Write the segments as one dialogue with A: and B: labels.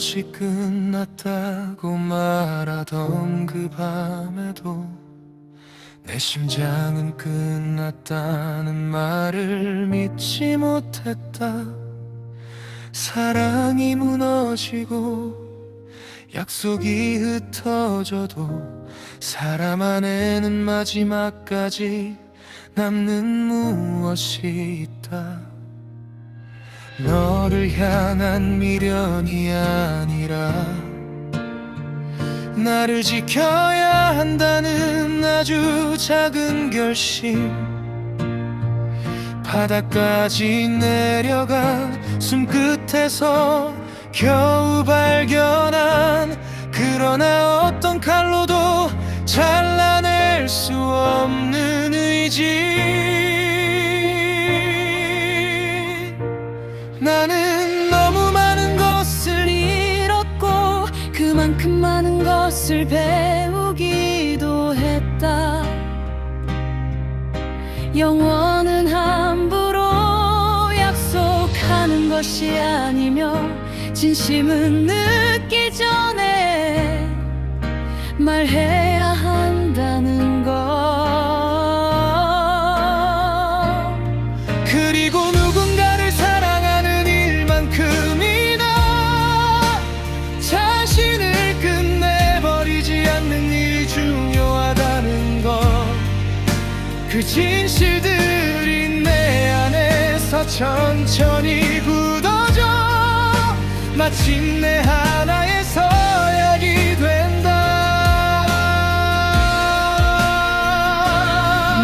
A: 무엇이 끝났다고 말하던 그 밤에도 내 심장은 끝났다는 말을 믿지 못했다. 사랑이 무너지고 약속이 흩어져도 사람 안에는 마지막까지 남는 무엇이 있다. 너를 향한 미련이 아니라 나를 지켜야 한다는 아주 작은 결심, 바닥까지 내려가 숨끝에서 겨우 발견한, 그러나 어떤 칼로도 잘라낼 수 없는 의지. 나는 너무 많은 것을 잃었고 그만큼 많은 것을 배우기도 했다. 영원은 함부로 약속하는 것이 아니며 진심은 늦기 전에 말해야 한다는 것. 그리고 누군가를 사랑하는 일만큼이나 자신을 끝내버리지 않는 일이 중요하다는 것. 그 진실들이 내 안에서 천천히 굳어져 마침내 하나의 서약이 된다.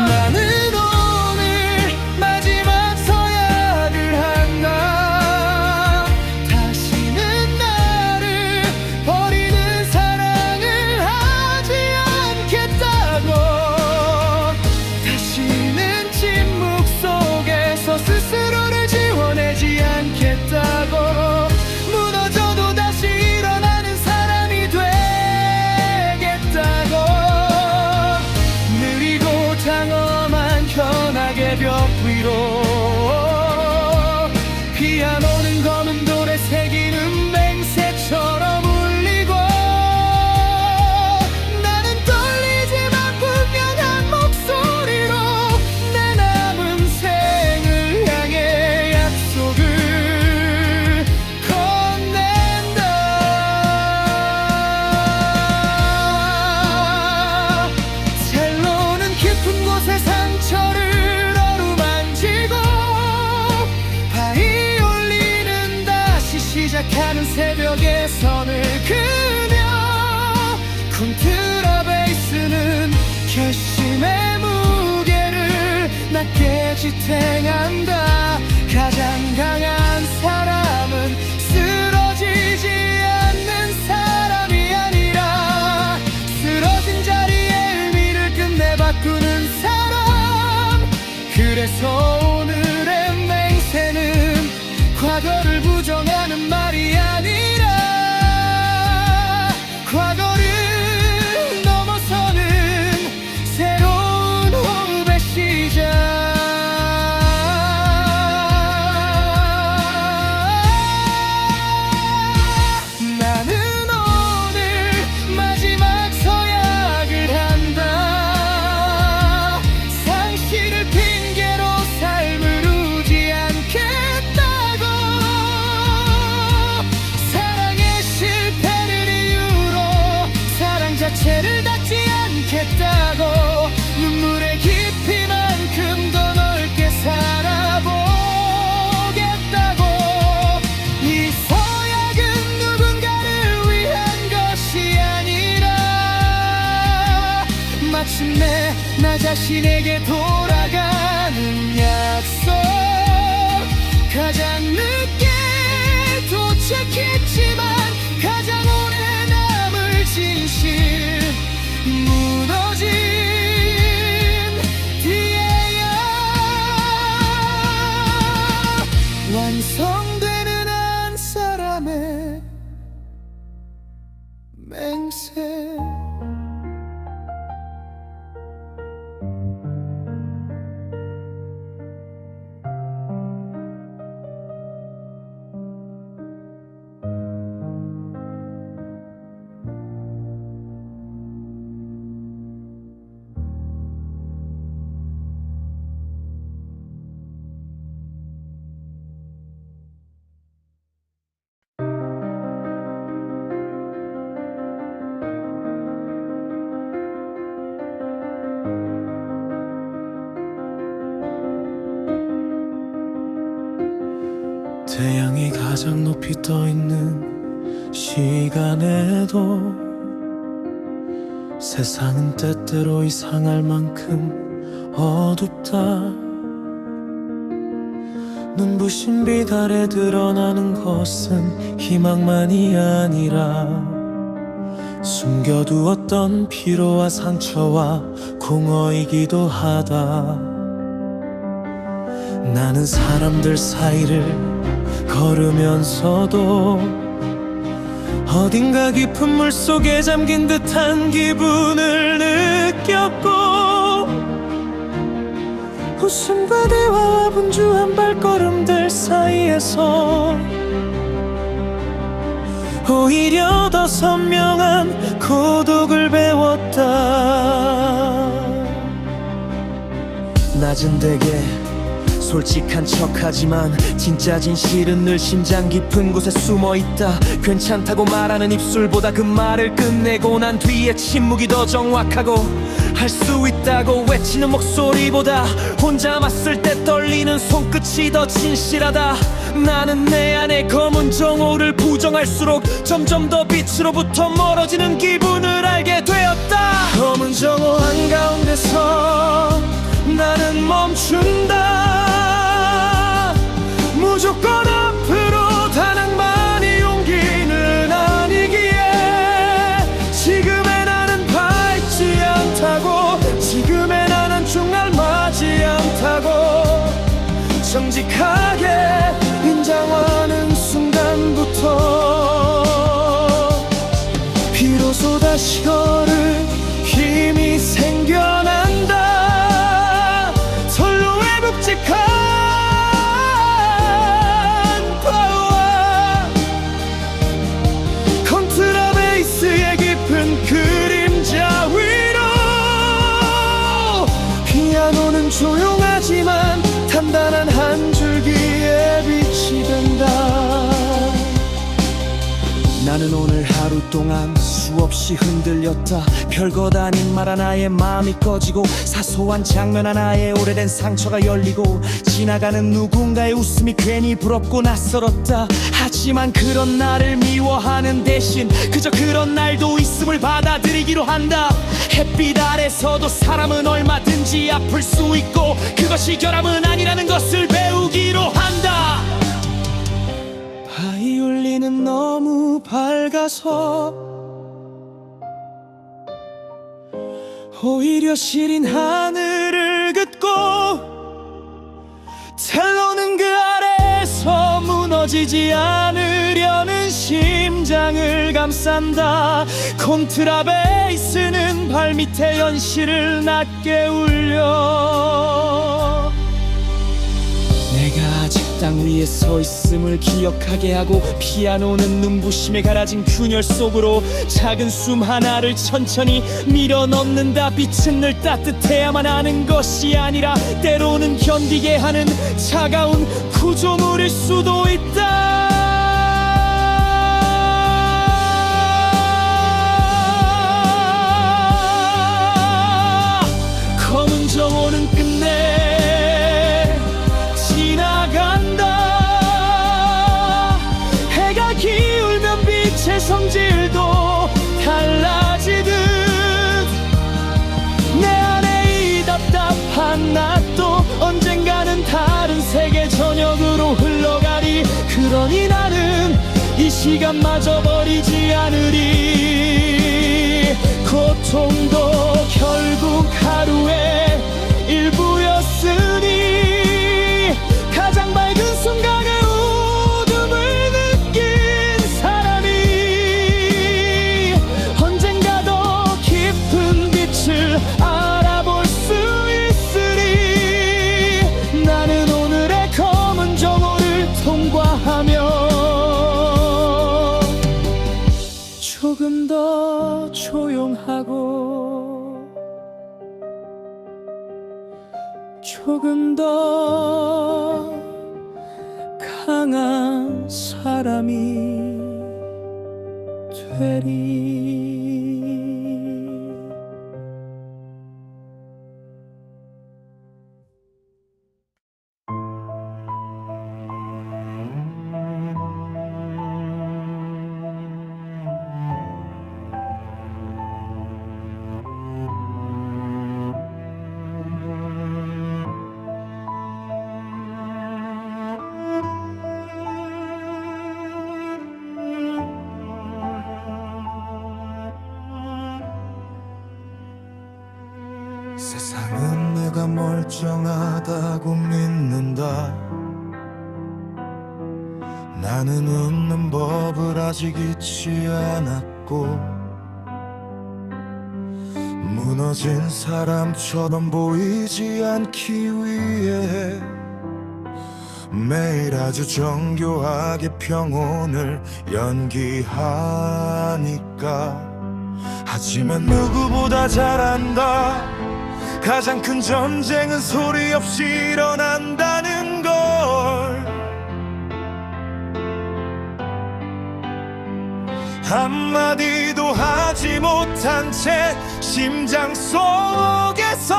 A: 나는 오늘 마지막 서약을 한다. 다시는 나를 버리는 사랑을 하지 않겠다고. 다시는 침묵 속에서 스스로를 지워내지 않겠다고. 벽 위로 피아노는 검은 돌에 새기는 맹세처럼 울리고, 나는 떨리지만 분명한 목소리로 내 남은 생을 향해 약속을 건넨다. 첼로는 깊은 곳에 상처를 시작하는 새벽의 선을 그며, 콘트라베이스는 결심의 무게를 낮게 지탱한다. 가장 강한 사람은 쓰러지지 않는 사람이 아니라 쓰러진 자리의 의미를 끝내 바꾸는 사람. 그래서 오늘의 맹세는 과거를 부정하는 말이 아니라 과거를 넘어서는 새로운 호흡의 시작. 나는 오늘 마지막 서약을 한다. 상실을 핑계로 삶을 우지 않겠다. 자체를 닫지 않겠다고. 눈물의 깊이만큼 더 넓게 살아보겠다고. 이 서약은 누군가를 위한 것이 아니라 마침내 나 자신에게 돌아가는 약속. 가장 늦게 도착했지만 가장 오래 남을 진실, 무너진 뒤에야 완성되는 한 사람의 맹세. 가장 높이 떠 있는 시간에도 세상은 때때로 이상할 만큼 어둡다. 눈부신 빛 아래 드러나는 것은 희망만이 아니라 숨겨두었던 피로와 상처와 공허이기도 하다. 나는 사람들 사이를 걸으면서도 어딘가 깊은 물속에 잠긴 듯한 기분을 느꼈고, 웃음과 대화와 분주한 발걸음들 사이에서 오히려 더 선명한 고독을 배웠다. 낮은 데게 솔직한 척하지만 진짜 진실은 늘 심장 깊은 곳에 숨어있다. 괜찮다고 말하는 입술보다 그 말을 끝내고 난 뒤에 침묵이 더 정확하고, 할 수 있다고 외치는 목소리보다 혼자 맞설 때 떨리는 손끝이 더 진실하다. 나는 내 안에 검은 정오를 부정할수록 점점 더 빛으로부터 멀어지는 기분을 알게 되었다. 검은 정오 한가운데서 나는 멈춘다. 무조건 앞으로 단항만이 용기는 아니기에 지금의 나는 밝지 않다고, 지금의 나는 종알맞지 않다고 정직하게 인정하는 순간부터 비로소 다시 걸을 힘이 생겨난다. 선로의 묵직한 파워와 컨트라베이스의 깊은 그림자 위로 피아노는 조용하지만 단단한 한 줄기의 빛이 된다. 나는 오늘 하루 동안 수없이 흔들렸다. 별것 아닌 말 하나에 마음이 꺼지고, 사소한 장면 하나에 오래된 상처가 열리고, 지나가는 누군가의 웃음이 괜히 부럽고 낯설었다. 하지만 그런 나를 미워하는 대신 그저 그런 날도 있음을 받아들이기로 한다. 햇빛 아래서도 사람은 얼마든지 아플 수 있고, 그것이 결함은 아니라는 것을 배우기로 한다. 바이올린은 너무 밝아서 오히려 시린 하늘을 긋고, 첼로는 그 아래에서 무너지지 않으려는 심장을 감싼다. 콘트라베이스는 발밑에 연실을 낮게 울려 내가 아직 땅 위에 서 있음을 기억하게 하고, 피아노는 눈부심에 가라진 균열 속으로 작은 숨 하나를 천천히 밀어 넣는다. 빛은 늘 따뜻해야만 하는 것이 아니라 때로는 견디게 하는 차가운 구조물일 수도 있다. 검은 정오는 끝내 지나간다. 해가 기울면 빛의 성질도 달라지듯 내 안에 이 답답한 낮도 언젠가는 다른 세계 저녁으로 흘러가리. 그러니 나는 이 시간마저 버리지 않으리. 고통도 결국 하루의 일부였으니 가장 밝은 순간에 어둠을 느낀 사람이 언젠가 더 깊은 빛을 알아볼 수 있으리. 나는 오늘의 검은 정오를 통과하며 조금 더 조용하고 조금 더 강한 사람이 되리. 세상은 내가 멀쩡하다고 믿는다. 나는 웃는 법을 아직 잊지 않았고, 무너진 사람처럼 보이지 않기 위해 매일 아주 정교하게 평온을 연기하니까. 하지만 누구보다 잘 안다. 가장 큰 전쟁은 소리 없이 일어난다는 걸. 한마디도 하지 못한 채 심장 속에서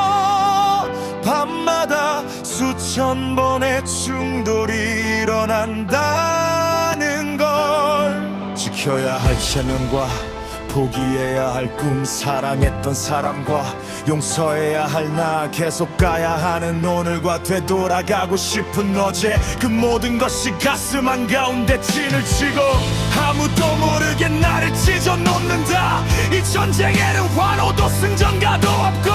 A: 밤마다 수천 번의 충돌이 일어난다는 걸. 지켜야 할 체면과 포기해야 할 꿈, 사랑했던 사람과 용서해야 할 나, 계속 가야 하는 오늘과 되돌아가고 싶은 어제, 그 모든 것이 가슴 한가운데 진을 치고 아무도 모르게 나를 찢어놓는다. 이 전쟁에는 환호도 승전가도 없고,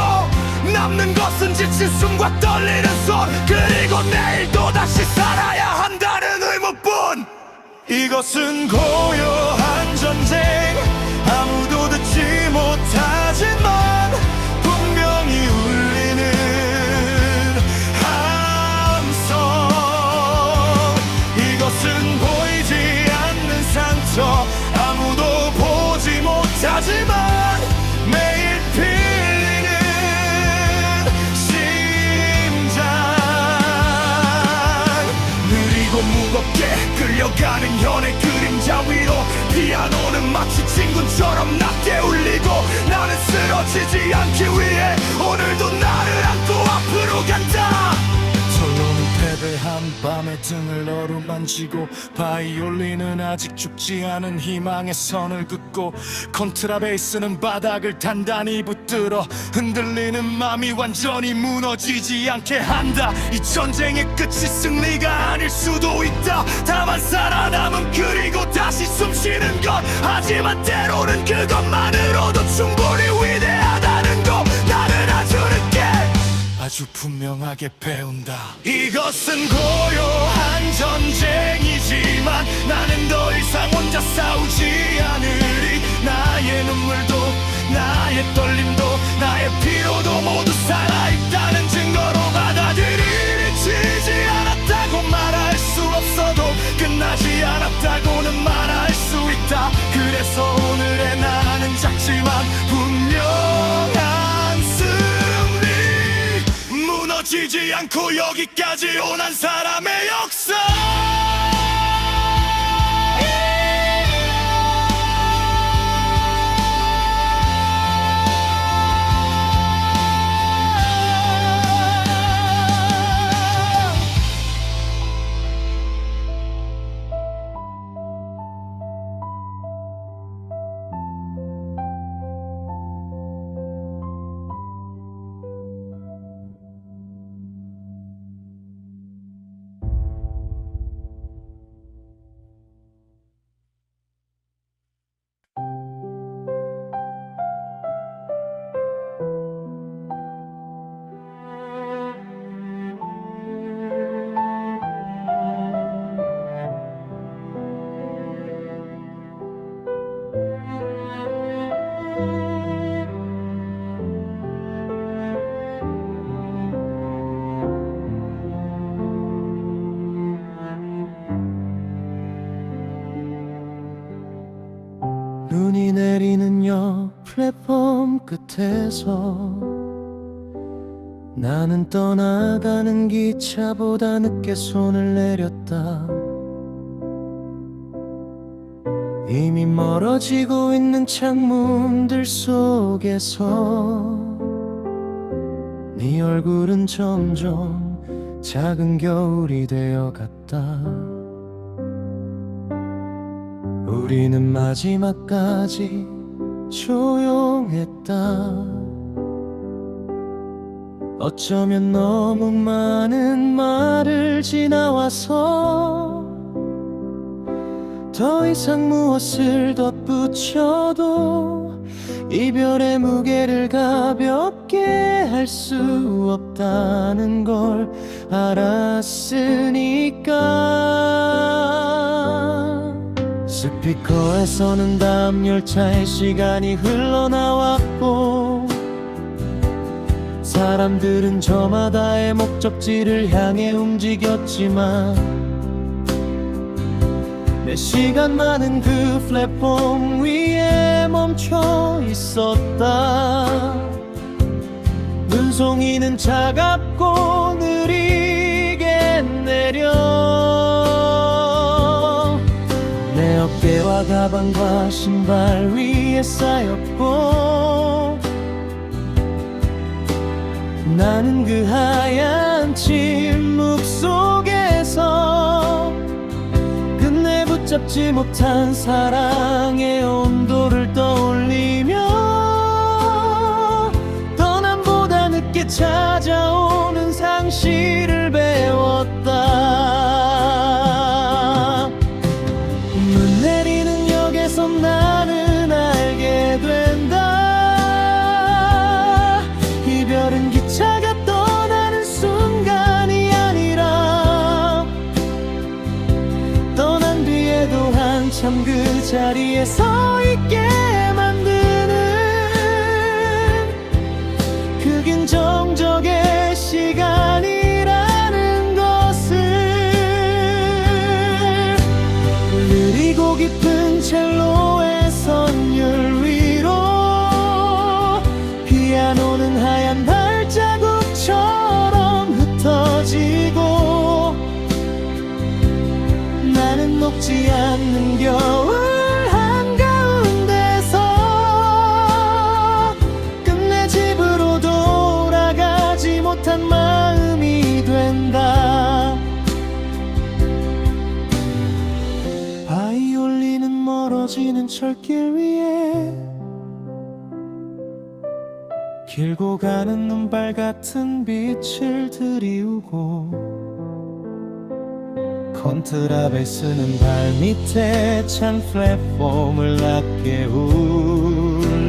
A: 남는 것은 지친 숨과 떨리는 손, 그리고 내일도 다시 살아야 한다는 의무뿐. 이것은 고요한 전쟁, 아무도 듣지 못하지만 분명히 울리는 함성. 이것은 보이지 않는 상처, 아무도 보지 못하지만 매일 필리는 심장. 느리고 무겁게 끌려가는 현의 그림자 위로 피아노는 마치 친구처럼 낮게 울리고, 나는 쓰러지지 않기 위해 오늘도 나를 안고 앞으로 간다. 솔로는 패배한 밤에 등을 어루만지고, 바이올린은 아직 죽지 않은 희망의 선을 긋고, 컨트라베이스는 바닥을 단단히 붙들어 흔들리는 맘이 완전히 무너지지 않게 한다. 이 전쟁의 끝이 승리가 아닐 수도 있다. 다만 살아남은 그리고 다시 숨쉬는 것, 하지만 때로는 그것만으로도 충분히 위대하다는 거 나는 아주 늦게 아주 분명하게 배운다. 이것은 고요한 전쟁이지만 나는 더 이상 혼자 싸우지 않으리. 나의 눈물도 나의 떨림도 나의 피로도 모두 살아있다는 증거로 받아들이리. 지지 않았다고 말할 수 없어도 끝나지 않았다고는 말할 수 있다. 그래서 오늘의 나는 작지만 분명한 승리, 무너지지 않고 여기까지 온 한 사람의 역사. 눈이 내리는 역 플랫폼 끝에서 나는 떠나가는 기차보다 늦게 손을 내렸다. 이미 멀어지고 있는 창문들 속에서 네 얼굴은 점점 작은 겨울이 되어갔다. 우리는 마지막까지 조용했다. 어쩌면 너무 많은 말을 지나와서 더 이상 무엇을 덧붙여도 이별의 무게를 가볍게 함께 할 수 없다는 걸 알았으니까. 스피커에서는 다음 열차의 시간이 흘러나왔고, 사람들은 저마다의 목적지를 향해 움직였지만 내 시간만은 그 플랫폼 위에 멈춰 있었다. 눈송이는 차갑고 느리게 내려 내 어깨와 가방과 신발 위에 쌓였고, 나는 그 하얀 침묵 속에서 끝내 붙잡지 못한 사랑의 온도를 떠올리며 떠남보다 늦게 찾아오는 상실을 배웠다. 눈 내리는 역에서 나는 알게 된다. 이별은 기차가 떠나는 순간이 아니라 떠난 뒤에도 한참 그 자리에 서 있게 만드는 그 긴 정적의 시간이라는 것을. 느리고 깊은 첼로의 선율 위로 피아노는 하얀 발자국처럼 흩어지고, 나는 녹지 않는 겨울 한가운데서 끝내 집으로 돌아가지 못한 마음이 된다. 바이올린은 멀어지는 철길 위에 길고 가는 눈발 같은 빛을 들이우고, 컨트라베스는 발밑에 찬 플랫폼을 낮게 울린다.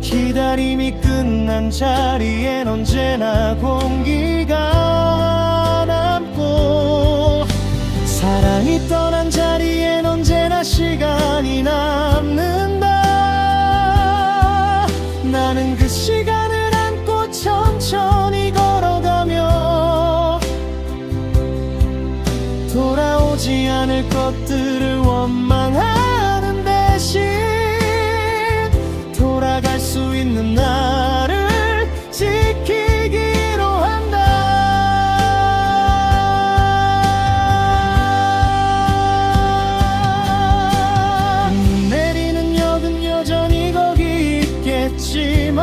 A: 기다림이 끝난 자리엔 언제나 공기가 남고, 사랑이 떠난 자리엔 언제나 시간이 남는다. 나는 그 시간을 안고 천천히 걸어가며 돌아오지 않을 것들을 원망하는 대신 돌아갈 수 있는 나를 지키기로 한다. 내리는 역은 여전히 거기 있겠지만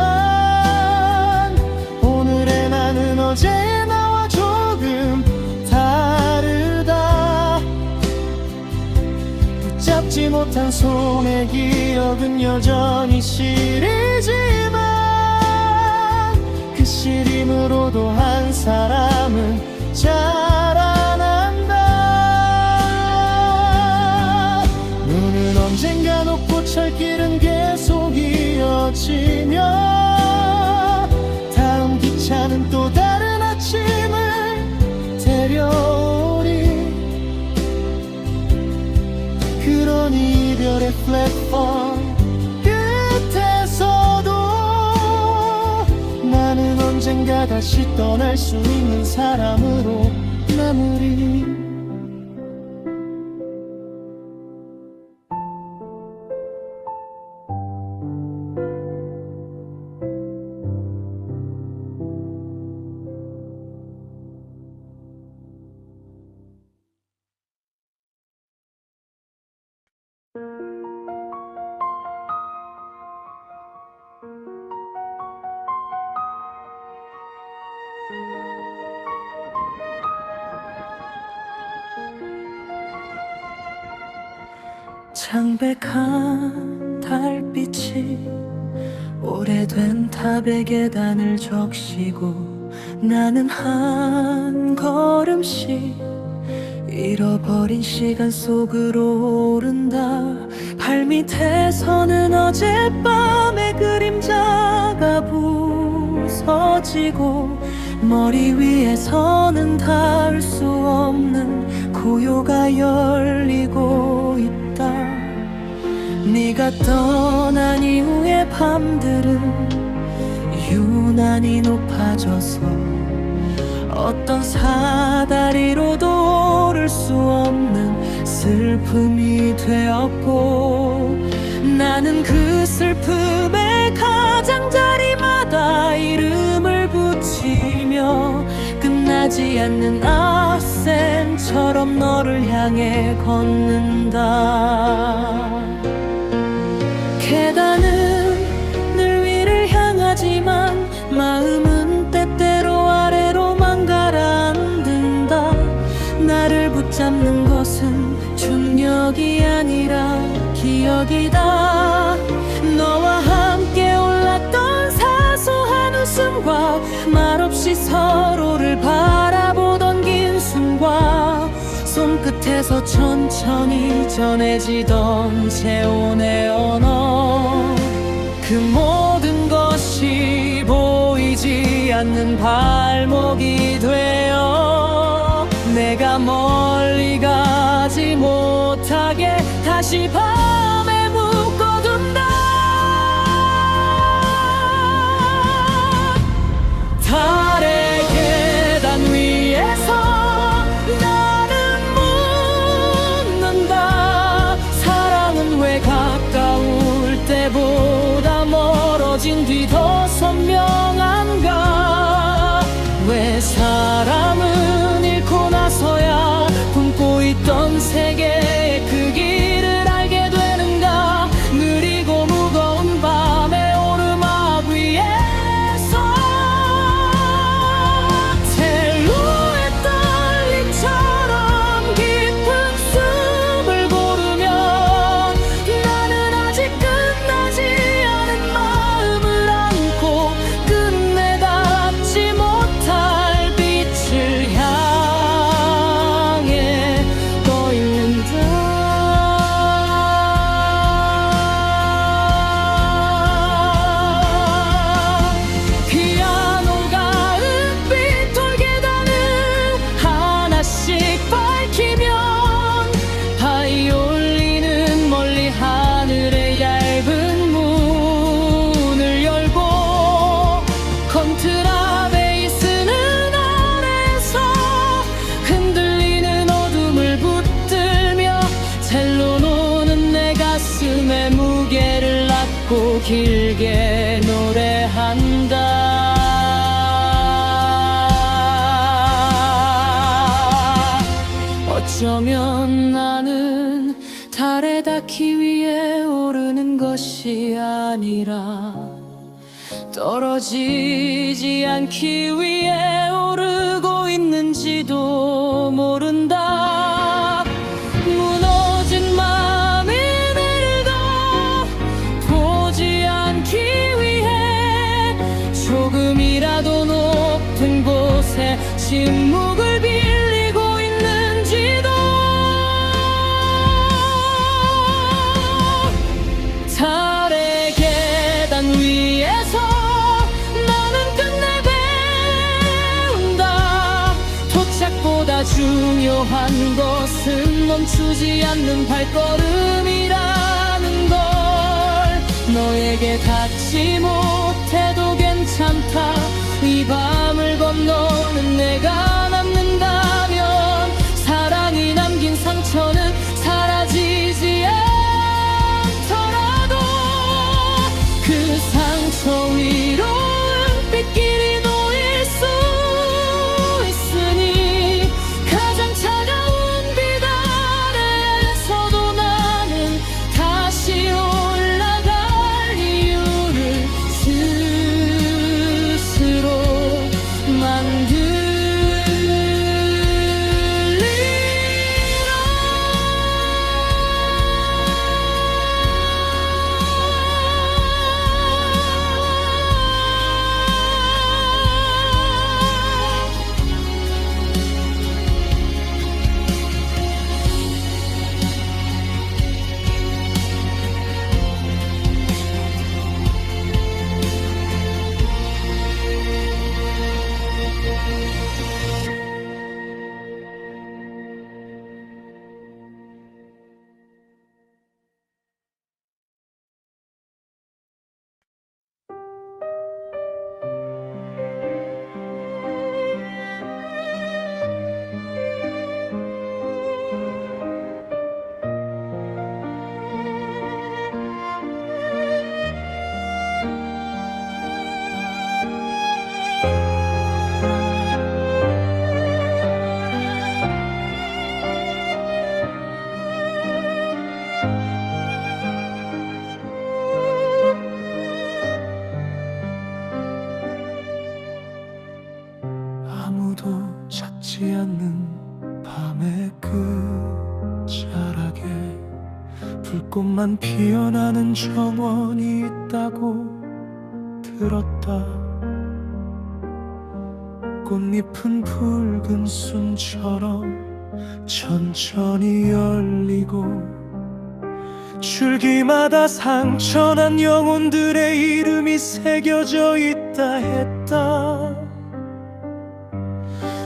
A: 오늘의 나는 어제의 나와 조금 다르다. 붙잡지 못한 손의 기억은 여전히 시리지만 그 시림으로도 한 사람은 자라난다. 눈은 언젠가 높고 철길은 계속 이어지며 다음 기차는 또 다른 아침을 데려오리. 그러니 이별의 플랫폼 끝에서도 나는 언젠가 다시 떠날 수 있는 사람으로 남으리. 창백한 달빛이 오래된 탑의 계단을 적시고 나는 한 걸음씩 잃어버린 시간 속으로 오른다. 발밑에서는 어젯밤의 그림자가 부서지고 머리 위에서는 닿을 수 없는 고요가 열리고 있다. 네가 떠난 이후의 밤들은 유난히 높아져서 어떤 사다리로도 오를 수 없는 슬픔이 되었고, 나는 그 슬픔의 가장자리마다 이름을 붙이며 끝나지 않는 아센처럼 너를 향해 걷는다. 계단은 늘 위를 향하지만 마음은 때때로 아래로만 가라앉는다. 나를 붙잡는 것은 중력이 아니라 기억이다. 너와 함께 올랐던 사소한 웃음과 말없이 서로를 바라보던 긴 숨과 손끝에서 천천히 전해지던 체온의 언어, 그 모든 것이 보이지 않는 발목이 되어 내가 멀리 가지 못하게 다시 밤에 묶어둔다. 달의 계단 위에서 나는 묻는다. 사랑은 왜 가까울 때보다 멀어진 뒤 더 선명한가? 왜 사람은 잃고 나서야 품고 있던 세계의 크기를 알게 되는가? 느리고 무거운 밤의 오르막 위에서 첼로의 떨림처럼 깊은 숨을 고르면 나는 아직 끝나지 않은 마음을 안고 끝내 닿지 못할 빛을 향해 떠 있는다. 피아노가 은빛 돌계단을 하나씩 밝히면 바이올린은 멀리 하늘의 얇은 문을 열고 컨트라베이스는 아래에서 흔들리는 어둠을 붙들며 첼로노는 내 가슴에 무게를 안고 길게 노래한다. 어쩌면 나는 달에 닿기 위해 오르는 것이 아니라 떨어지지 않기 위해 오르고 있는지도 모른다. 무너진 맘이 내일 더 보지 않기 위해 조금이라도 높은 곳에 침묵을 빌리고 있는지도. 달의 계단 위에서 나는 끝내 배운다. 도착보다 중요한 것은 멈추지 않는 발걸음이라는 걸. 너에게 닿지 못해도 괜찮다. 이 밤을 건너는 내가 남는다면 사랑이 남긴 상처는 사라지지 않더라도 그 상처 위로 은빛길이 놓일 수 있으니 가장 차가운 빛 아래에서도 나는 다시 올라갈 이유를 스스로 만들리라. 꽃만 피어나는 정원이 있다고 들었다. 꽃잎은 붉은 순처럼 천천히 열리고 줄기마다 상처난 영혼들의 이름이 새겨져 있다 했다.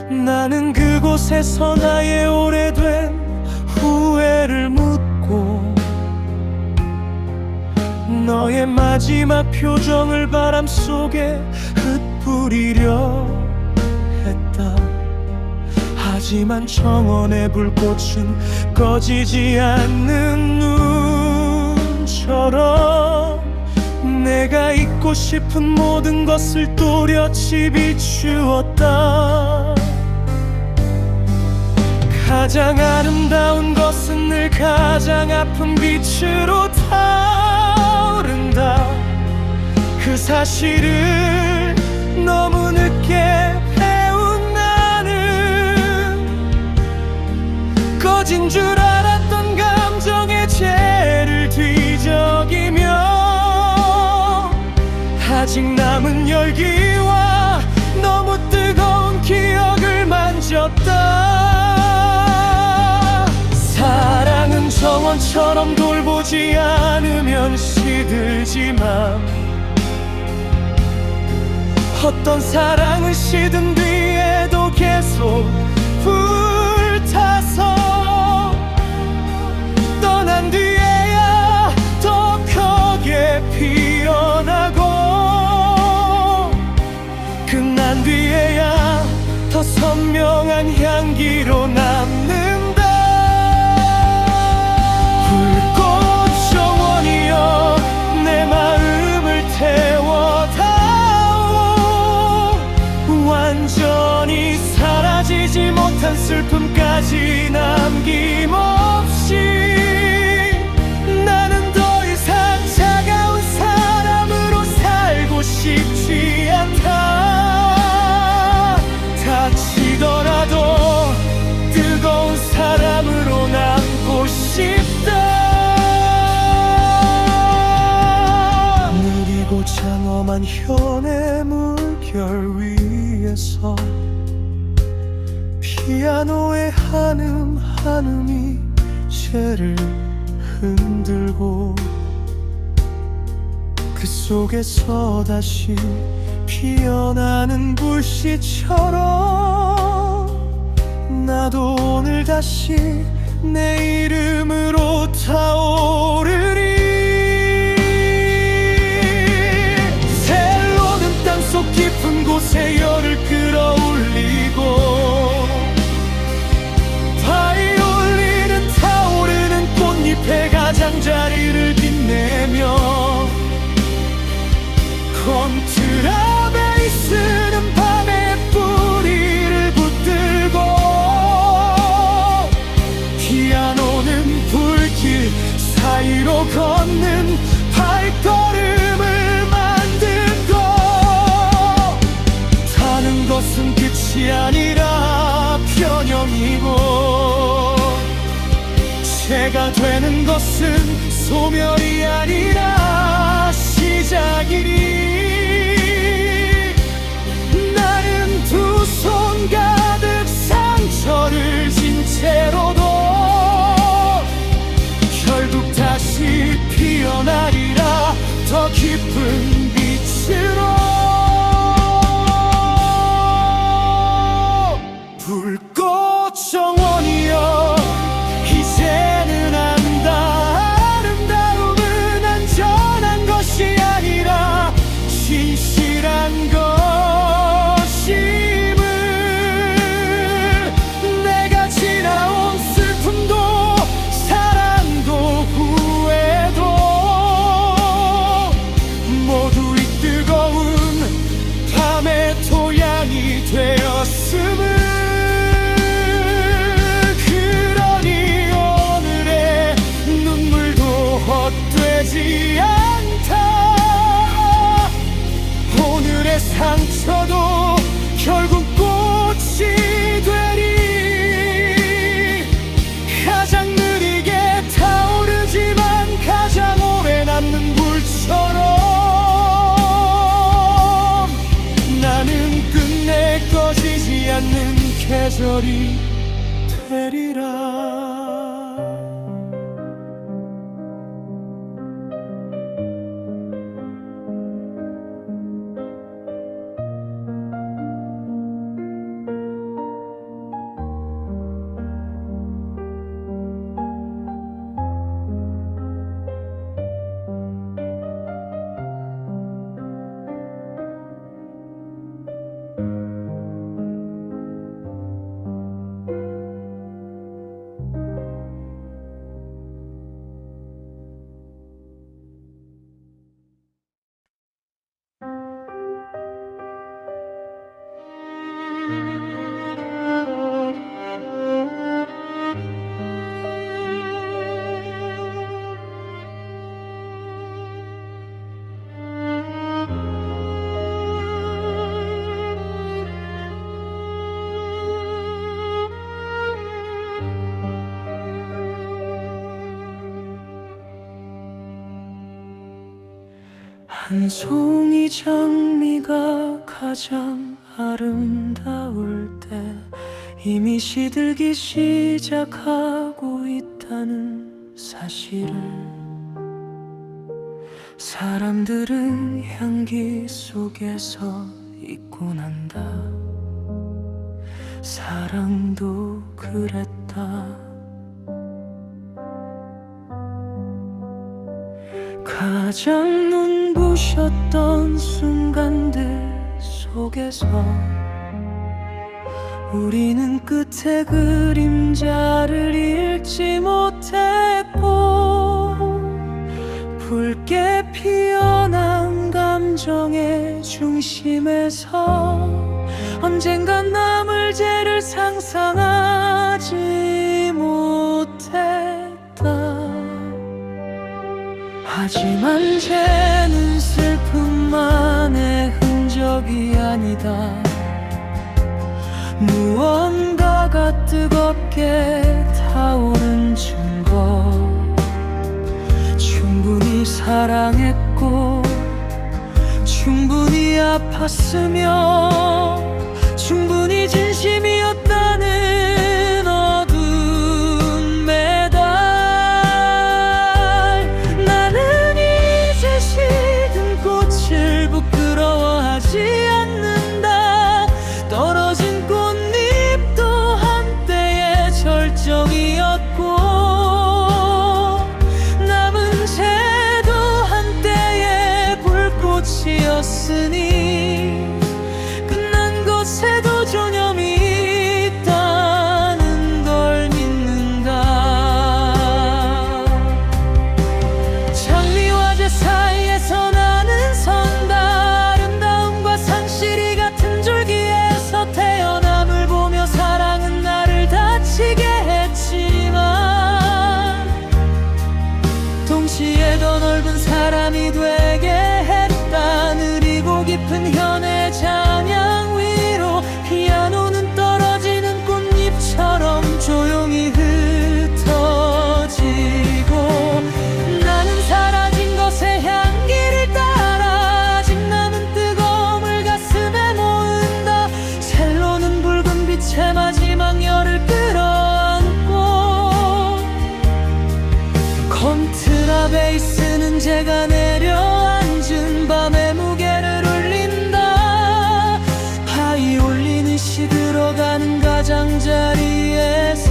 A: 나는 그곳에서 나의 오래된 후회를 묻고 너의 마지막 표정을 바람 속에 흩뿌리려 했다. 하지만 정원의 불꽃은 꺼지지 않는 눈처럼 내가 잊고 싶은 모든 것을 또렷이 비추었다. 가장 아름다운 것은 늘 가장 아픈 빛으로 타오른다. 그 사실을 너무 늦게 배운 나는 꺼진 줄 알았던 감정의 죄를 뒤적이며 아직 남은 열기와 너무 뜨거운 기억을 만졌다. 사랑은 정원처럼 돌보지 않으면 시들지만 어떤 사랑은 시든 뒤에도 계속 불타서 떠난 뒤에야 더 크게 피어나고 끝난 뒤에야 더 선명한 향기로 남는다. 불꽃 정원이여 내 마음을 태워다오. 완전히 사라지지 못한 슬픔까지 남김없이 나는 더 이상 차가운 사람으로 살고 싶지 않다. 다치더라도 뜨거운 사람으로 남고 싶다. 느리고 장엄한 현의 물결 위에서 피아노의 한음 한음이 쟤를 흔들고 그 속에서 다시 피어나는 불씨처럼 나도 오늘 다시 내 이름으로 타오르리. 셀로는 땅속 깊은 곳에 열을 끌어올리고 바이올린은 타오르는 꽃잎의 가장자리를 빛내며 콘트라베이스는 밤의 뿌리를 붙들고 피아노는 불길 사이로 걷는 발걸음을 만들고 사는 것은 끝이 아니라 변형이고 새가 되는 것은 소멸이 아니라 시작이니 나는 두 손 가득 상처를 진 채로도 결국 다시 피어나리라. 더 깊은 빛으로 불꽃 정원이여 이제는 안다. 아름다움은 안전한 것이 아니라 진실한 것임을 내가 지나온 슬픔도 사랑도 후회도 모두 이 뜨거운 않는 계절이 되리라. 한 송이 장미가 가장 아름다울 때 이미 시들기 시작하고 있다는 사실을 사람들은 향기 속에서 잊고 난다. 사랑도 그랬다. 가장 눈부셨던 순간들 속에서 우리는 끝에 그림자를 잃지 못했고 붉게 피어난 감정의 중심에서 언젠간 남을 죄를 상상하지 못했다. 하지만 죄는 슬픔만의 흔적이 아니다. 무언가가 뜨겁게 타오른 증거. 충분히 사랑했고 충분히 아팠으며 충분히 진심이었다는 어두운 매달. 나는 이제 시든 꽃을 부끄러워하지 않는다. 떨어진 꽃잎도 한때의 절정이었고 남은 채도 한때의 불꽃이었으니 끝난 것에도 존엄이 있다는 걸 믿는가. 장미와 제 사이에서 나는 선다. 아름다움과 상실이 같은 줄기에서 태어남을 보며 사랑은 나를 다치게 했지만 동시에 더 넓은 사람이 되게 했다. 느리고 깊은 현의 찬양 위로 피아노는 떨어지는 꽃잎처럼 조용히 흩어지고 나는 사라진 것의 향기를 따라 아직 남은 뜨거움을 가슴에 모은다. 첼로는 붉은 빛의 마지막 열을 끌어안고 컨트라베이스는 제가 내려앉은 밤의 무게를 울린다. 바이올린은 시들어가는 가장자리에서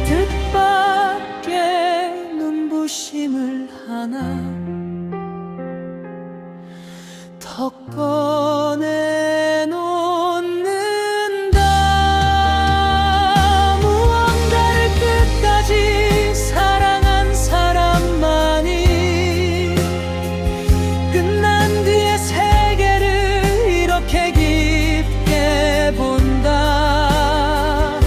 A: 뜻밖의 눈부심을 하나 더 꺼내놓는다. 무언가를 끝까지 사랑한 사람만이 끝난 뒤의 세계를 이렇게 깊게 본다.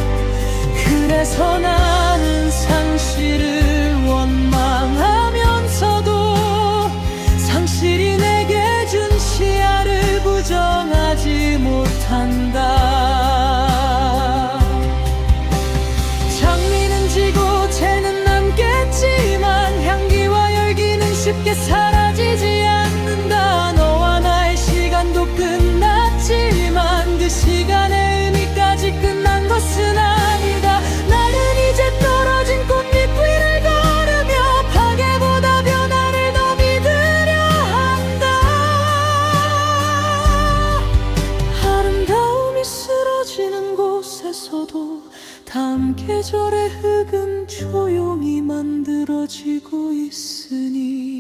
A: 그래서 나는 상실을 원망하면서도 상실이 내게 준 시야를 쉬고 있으니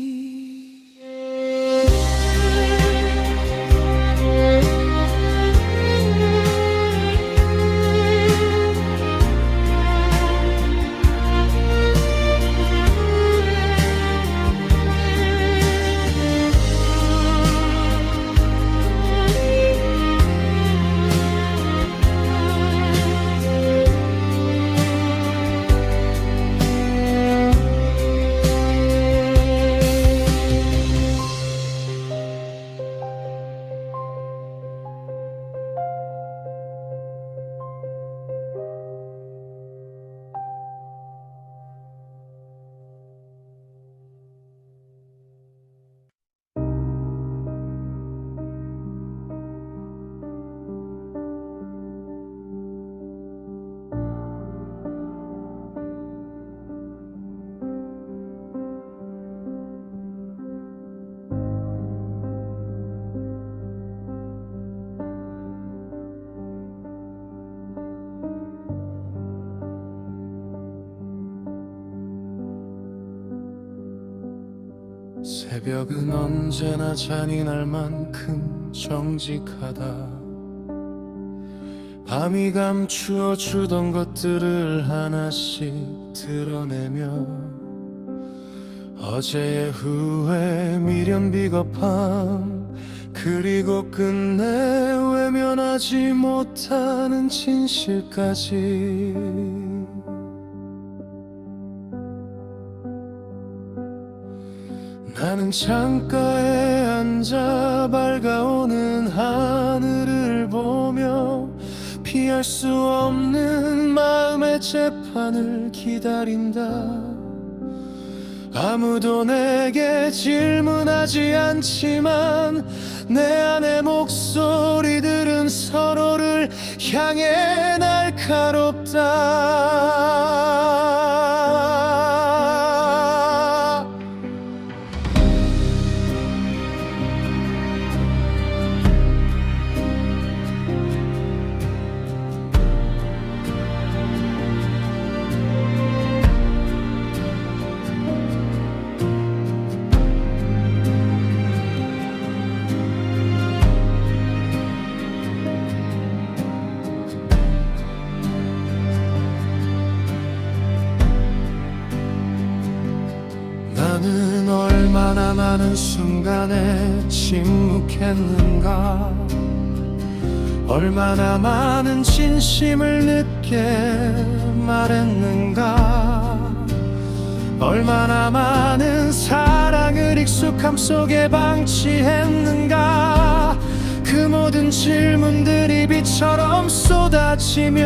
A: 새벽은 언제나 잔인할 만큼 정직하다. 밤이 감추어 주던 것들을 하나씩 드러내며 어제의 후회, 미련, 비겁함, 그리고 끝내 외면하지 못하는 진실까지. 나는 창가에 앉아 밝아오는 하늘을 보며 피할 수 없는 마음의 재판을 기다린다. 아무도 내게 질문하지 않지만 내 안의 목소리들은 서로를 향해 날카롭다. 나는 얼마나 많은 순간에 침묵했는가. 얼마나 많은 진심을 늦게 말했는가. 얼마나 많은 사랑을 익숙함 속에 방치했는가. 그 모든 질문들이 비처럼 쏟아지며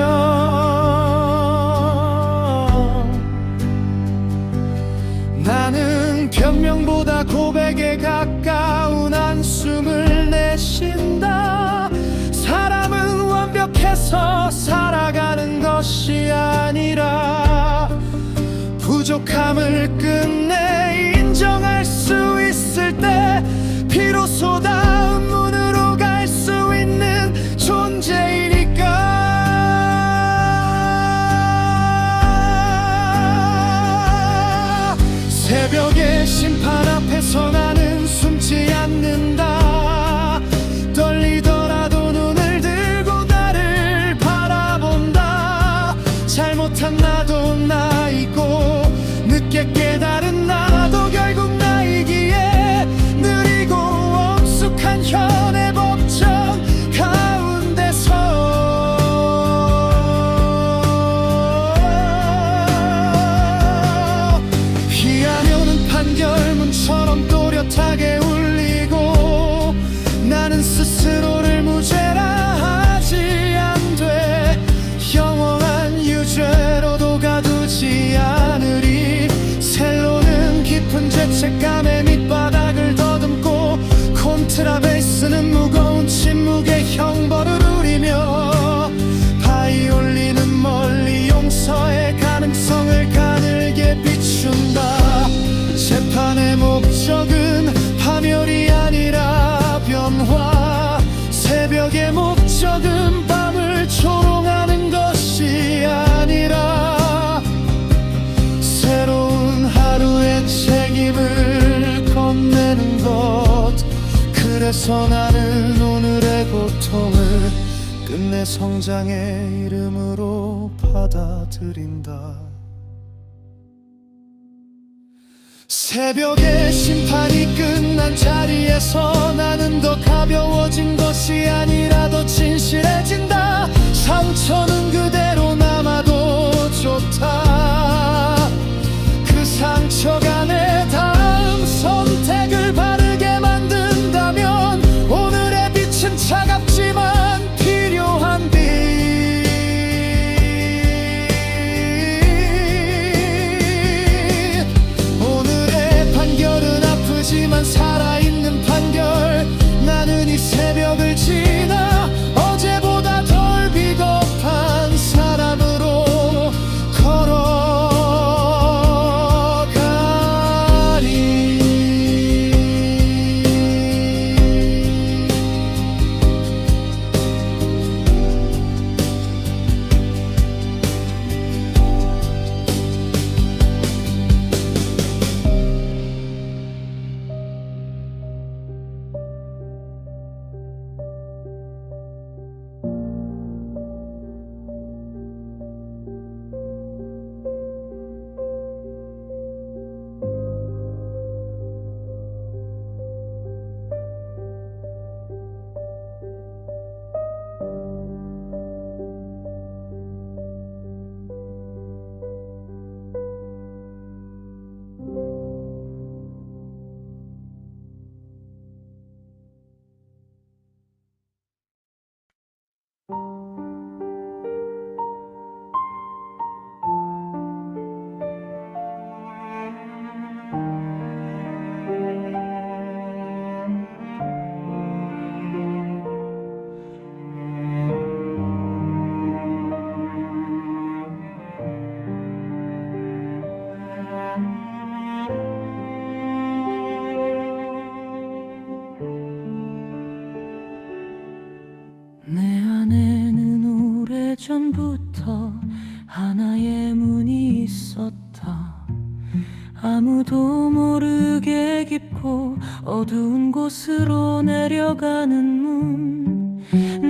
A: 나는 변명보다 고백에 가까운 한숨을 내쉰다. 사람은 완벽해서 살아가는 것이 아니라 부족함을 끝내 인정할 수 있을 때 비로소 다음 문으로 갈 수 있는 존재이니까. 새벽의 심판 앞에서 나는 숨지 않는다. 떨리더라도 눈을 들고 나를 바라본다. 잘못한 나도 나이고 늦게 깨달은 나 자리에서 나는 오늘의 고통을 끝내 성장의 이름으로 받아들인다. 새벽에 심판이 끝난 자리에서 나는 더 가벼워진 것이 아니라 더 진실해진다. 상처는 그대로 남아도 좋다. 그 상처가 내 다음 선택을 바르게 만든다면 오늘의 빛은 차갑지만 필요한 빛. 오늘의 판결은 아프지만 살아있는 판결. 나는 이 새벽을 지나 어제보다 덜 비겁한 사람으로
B: 내 안에는 오래전부터 하나의 문이 있었다. 아무도 모르게 깊고 어두운 곳으로 내려가는 문.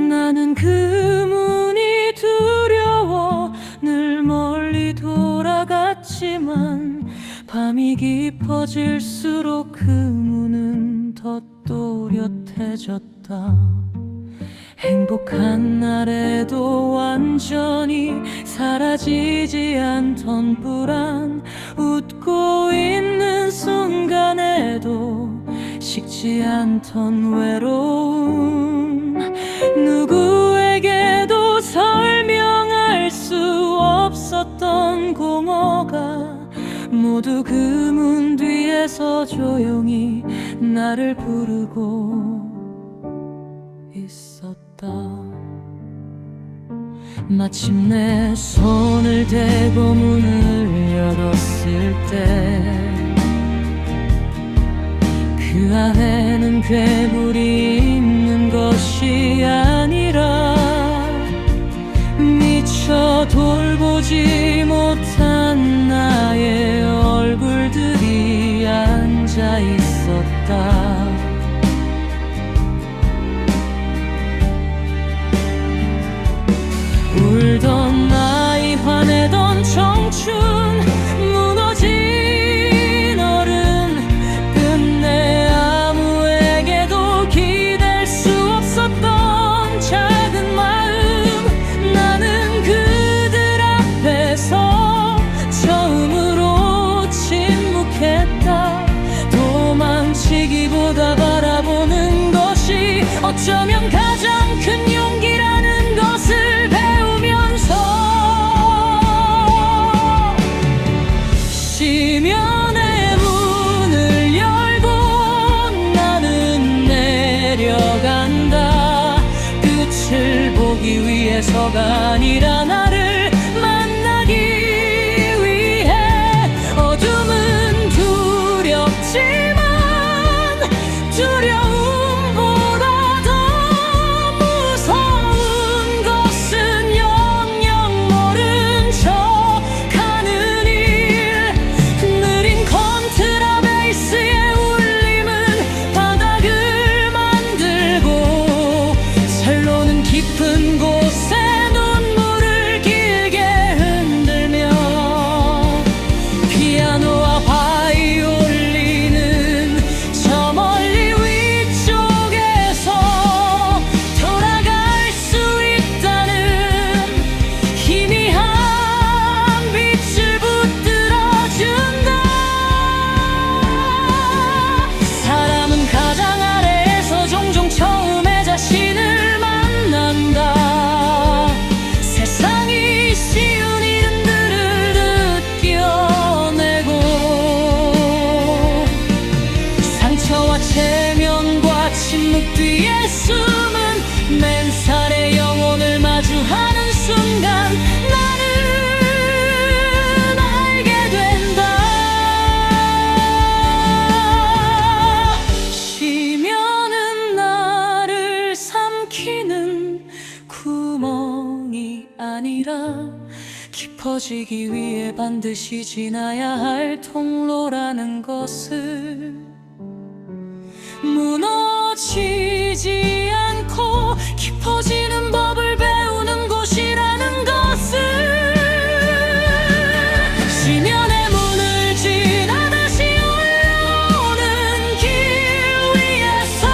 B: 나는 그 문이 두려워 늘 멀리 돌아갔지만 밤이 깊어질수록 그 문은 더 또렷해졌다. 행복한 날에도 완전히 사라지지 않던 불안, 웃고 있는 순간에도 식지 않던 외로움, 누구에게도 설명할 수 없었던 공허가 모두 그 문 뒤에서 조용히 나를 부르고 있었다. 마침내 손을 대고 문을 열었을 때 그 안에는 괴물이 있는 것이 아니라 미처 돌보지 못한 나의 얼굴들이 앉아 있었다. 울던 나이, 화내던 청춘, 무너진 어른, 끝내 아무에게도 기댈 수 없었던 작은 마음. 나는 그들 앞에서 처음으로 침묵했다. 도망치기보다 바라보는 것이 어쩌면 가장 큰 용기라는 것을 시면의 문을 열고 나는 내려간다. 끝을 보기 위해서가 아니라 나를 만나기 위해. 어둠은 두렵지만 두려움보다 더 무서운 것은 영영 모른 척 하는 일. 느린 컨트라베이스의 울림은 바닥을 만들 뒤에 숨은 맨살의 영혼을 마주하는 순간 나는 알게 된다. 쉬면은 나를 삼키는 구멍이 아니라 깊어지기 위해 반드시 지나야 할 통로라는 것을, 무너지지 않고 깊어지는 법을 배우는 곳이라는 것을, 시면의 문을 지나 다시 올라오는 길 위에서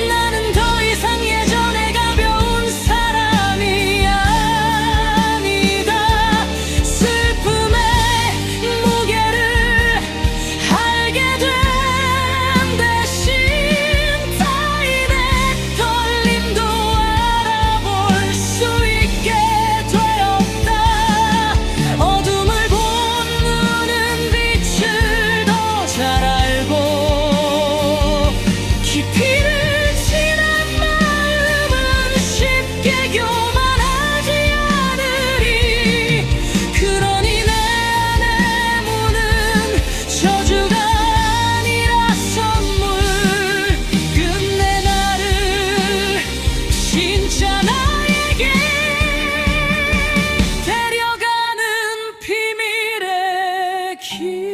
B: 나는 더 이상 예전에 가벼운 사람이 아니다. 슬픔의 무게를 알게 된 대신 타인의 떨림도 알아볼 수 있게 되었다. 어둠을 본 눈은 빛을 더 잘 알고 깊이를 지난 마음은 쉽게 교만하지 않으리. 그러니 내 안의 문은 저주가 아니라 선물, 끝내 나를 진짜 나에게 데려가는 비밀의 길.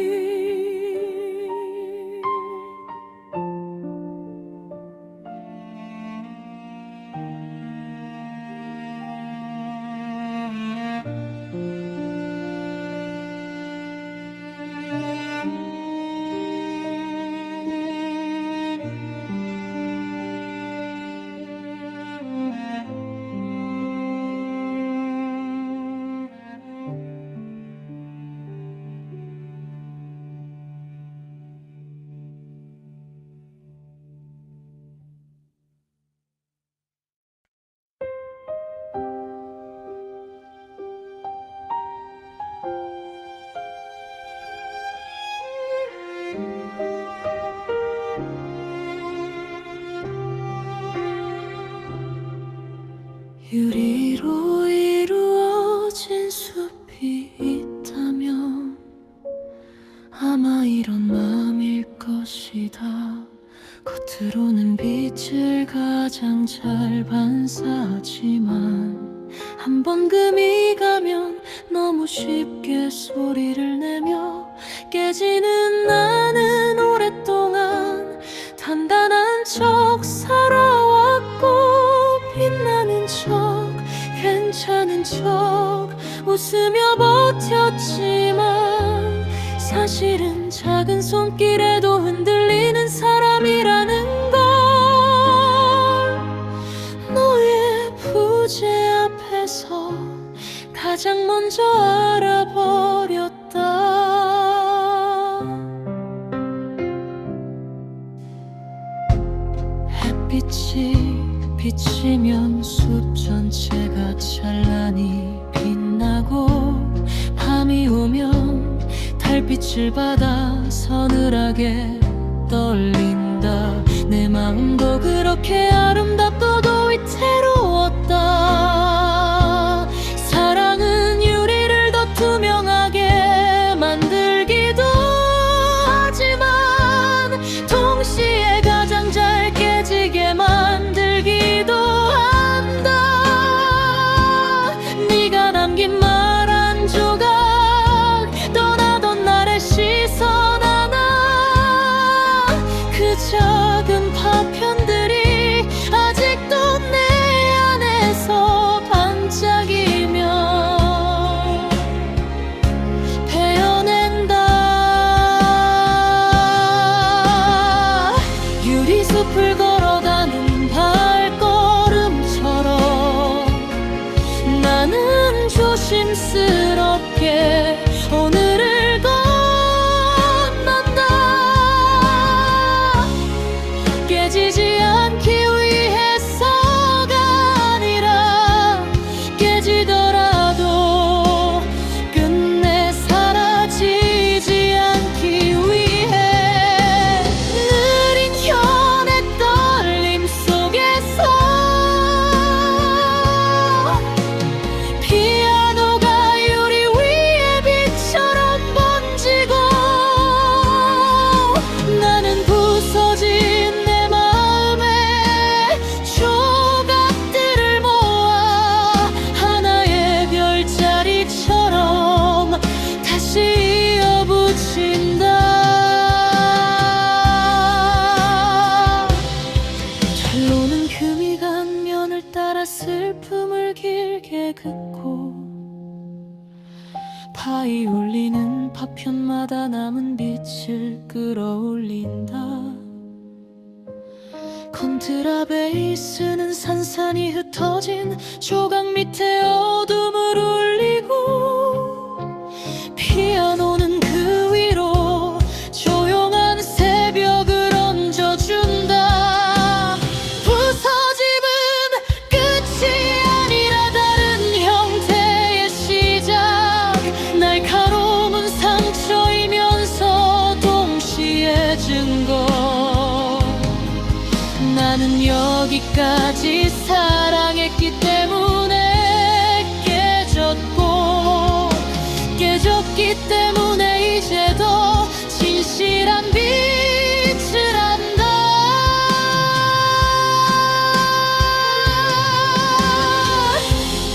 B: 유리로 이루어진 숲이 있다면 아마 이런 마음일 것이다. 겉으로는 빛을 가장 잘 반사하지만 한 번 금이 가면 너무 쉽게 소리를 내며 깨지는 나는 오랫동안 단단한 척 살아왔고, 빛나는 척 괜찮은 척 웃으며 버텼지만 사실은 작은 손길에도 흔들리는 사람이라는 걸 너의 부재 앞에서 가장 먼저 알아버렸다. 햇빛이 비치면 숲 전체가 찬란히 빛나고, 밤이 오면 달빛을 받아 서늘하게 떨린다. 내 마음도 그렇게 아름답고도 위태로웠다. 사랑은 유리를 더 투명하게 만들기도 하지만 동시에 가장 잘 깨지게 만들기도 한다. 네가 남긴 말 한 조각, 떠나던 날의 시선 하나, 그 작은 파편들이 아직도 내 안에서 빛을 끌어올린다. 컨트라베이스는 산산이 흩어진 조각 밑에 어둠을 울리고, 피아노는 그 위로 조용한 새벽을 얹어준다. 부서짐은 끝이 아니라 다른 형태의 시작. 날카로움은 상처이면서 동시에 증거. 나는 여기까지 사랑했기 때문에 깨졌기 때문에 이제 더 진실한 빛을 안다.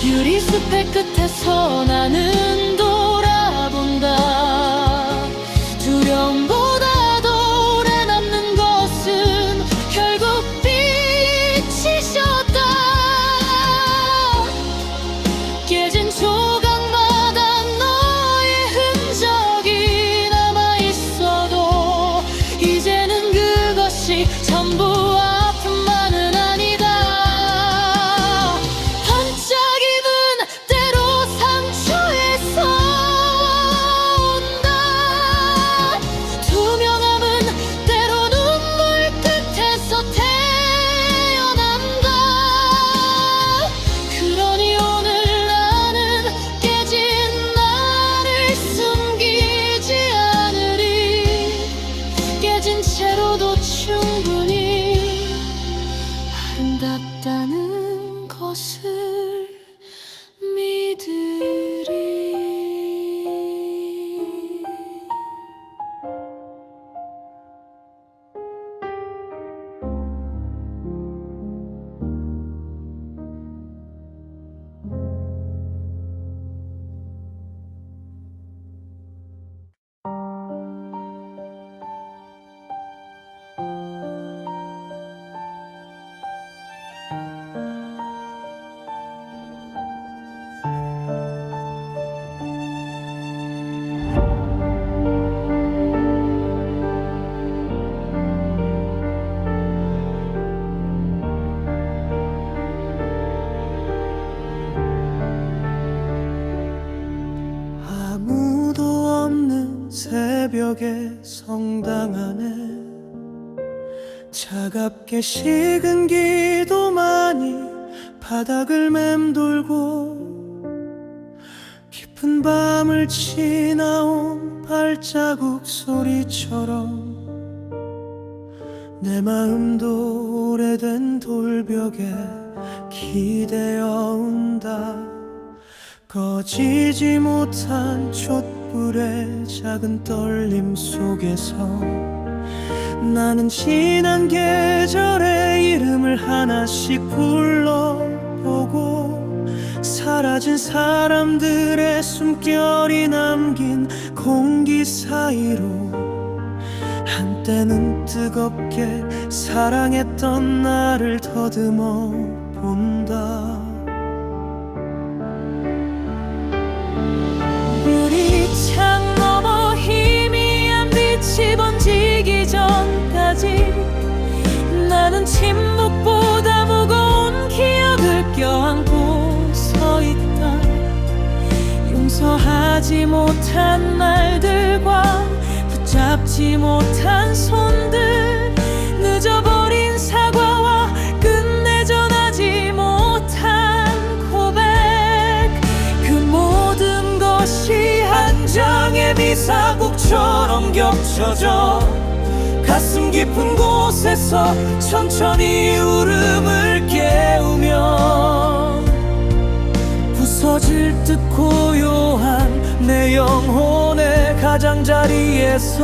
B: 유리숲의 끝에서 나는 돌아본다. 두려움보다 더 오래 남는 것은 결국 빛이셨다. 깨진 조각마다 너의 흔적이 남아있어도 이제는 그것이 전부 아픔만은 아니다. 반짝임은 때로 상처에서 온다. 투명함은 때로 눈물 끝에서 태어난다. 그러니 오늘 나는 깨진 나를 숨기지 않으리. 깨진 채로도 충분히 아름답다는 것을 믿으리.
A: 아무도 없는 새벽의 성당 안에 차갑게 식은 기도만이 바닥을 맴돌고, 깊은 밤을 지나온 발자국 소리처럼 내 마음도 오래된 돌벽에 기대어 온다. 꺼지지 못한 촛불의 작은 떨림 속에서 나는 지난 계절의 이름을 하나씩 불러보고, 사라진 사람들의 숨결이 남긴 공기 사이로 한때는 뜨겁게 사랑했던 나를 더듬어 본다.
B: 유리창 너머 희미한 빛이 번지기 전까지 나는 침묵보다 무거운 기억을 껴안고 서 있다. 용서하지 못한 말들과 붙잡지 못한 손들, 늦어버린 사과와 끝내 전하지 못한 고백, 그 모든 것이 한 장의 비사국처럼 겹쳐져 가슴 깊은 곳에서 천천히 울음을 깨우며 부서질 듯 고요한 내 영혼의 가장자리에서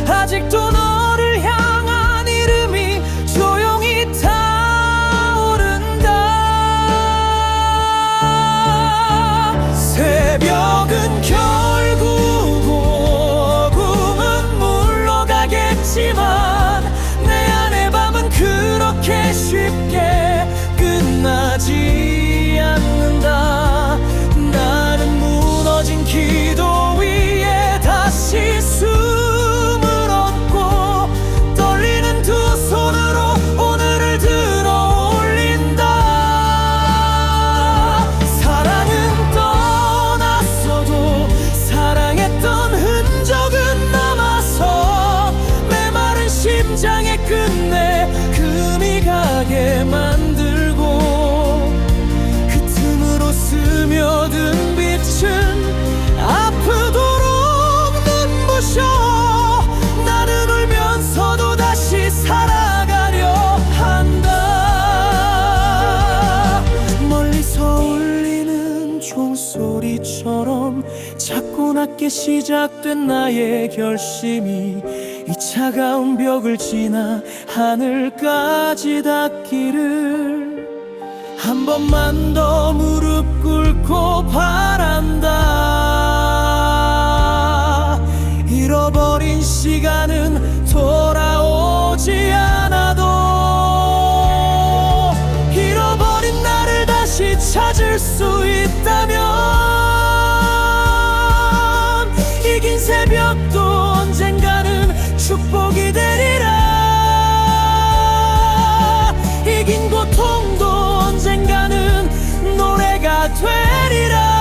B: 아직도 너를 향한 이름이 조용히 타오른다. 새벽은 결국 오금은 물러가겠지만 내 안의 밤은 그렇게 쉽게 끝나지 않는다. 나는 무너진 기도 위에 다시
A: 만들고 그 틈으로 스며든 빛은 아프도록 눈부셔 나는 울면서도 다시 살아가려 한다. 멀리서 울리는 종소리처럼 작고 낮게 시작된 나의 결심이 이 차가운 벽을 지나 하늘까지 닿기를 한 번만 더 무릎 꿇고 바란다. 잃어버린 시간은 돌아오지 않아도 잃어버린 나를 다시 찾을 수 있다면 이긴 새벽도 언젠가는 축복이 되리라. 이긴 고통도 언젠가는 노래가 되리라.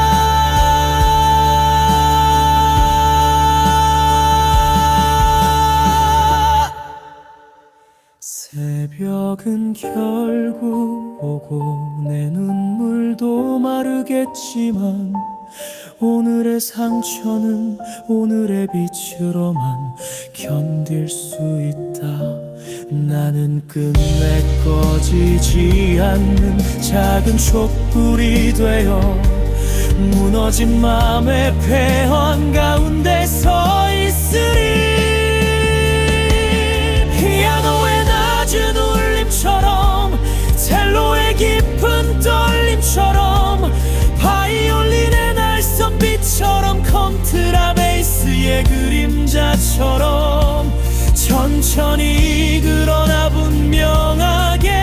A: 새벽은 결국 오고 내 눈물도 마르겠지만 오늘의 상처는 오늘의 빛으로만 견딜 수 있다. 나는 끝내 꺼지지 않는 작은 촛불이 되어 무너진 맘의 폐허한 가운데 서 있으리. 피아노의 낮은 울림처럼 첼로의 깊은 떨림처럼 바이올린의 날선 빛처럼 컨트라베이스의 그림자처럼 천천히 그러나 분명하게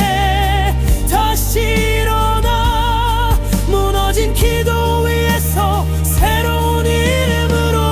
A: 다시 일어나 무너진 기도 위에서 새로운 이름으로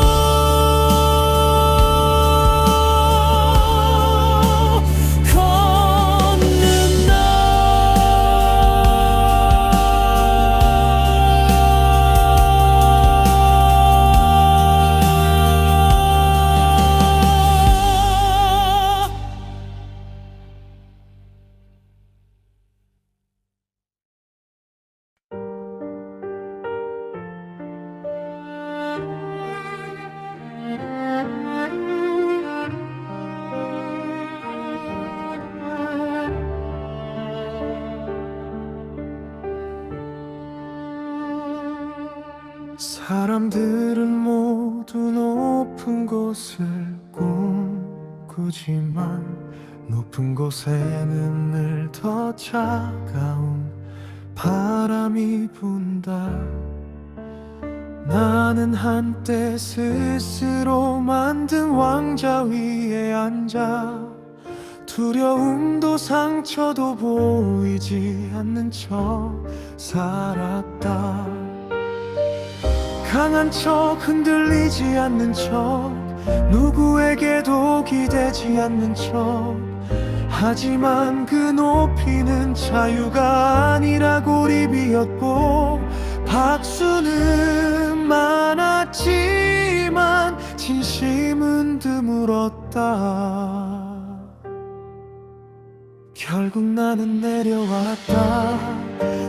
A: 사람들은 모두 높은 곳을 꿈꾸지만 높은 곳에는 늘 더 차가운 바람이 분다. 나는 한때 스스로 만든 왕자 위에 앉아 두려움도 상처도 보이지 않는 척 살았다. 강한 척 흔들리지 않는 척 누구에게도 기대지 않는 척 하지만 그 높이는 자유가 아니라 고립이었고 박수는 많았지만 진심은 드물었다. 결국 나는 내려왔다.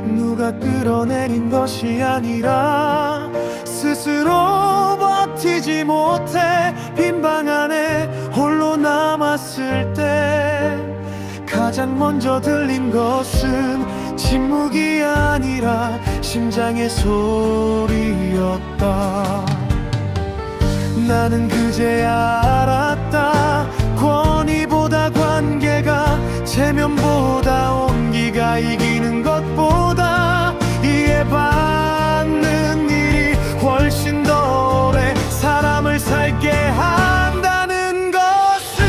A: 누가 끌어내린 것이 아니라 스스로 버티지 못해 빈 방 안에 홀로 남았을 때 가장 먼저 들린 것은 침묵이 아니라 심장의 소리였다. 나는 그제야 알았다. 권위보다 관계가 체면보다 온기가 이기는 것보다 이해받는 일이 훨씬 더 오래 사람을 살게 한다는 것을.